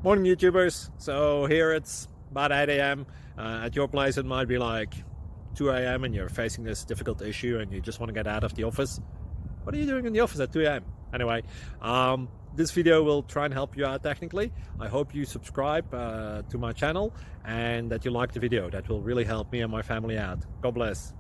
Morning, YouTubers. So here it's about 8 a.m. At your place, it might be like 2 a.m. and you're facing this difficult issue and you just want to get out of the office. What are you doing in the office at 2 a.m.? Anyway, this video will try and help you out technically. I hope you subscribe to my channel and that you like the video. That will really help me and my family out. God bless.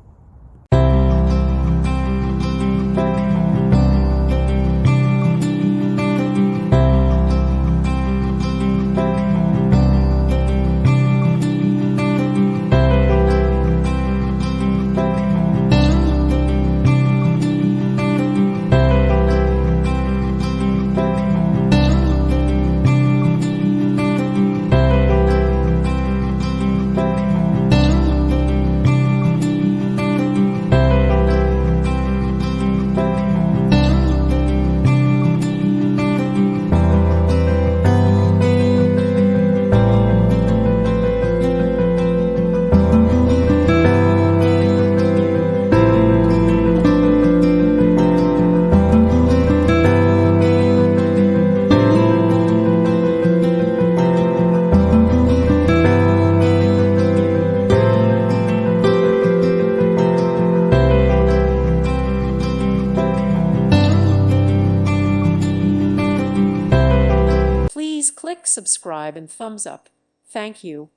Please click subscribe and thumbs up. Thank you.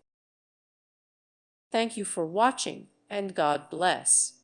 Thank you for watching, and God bless.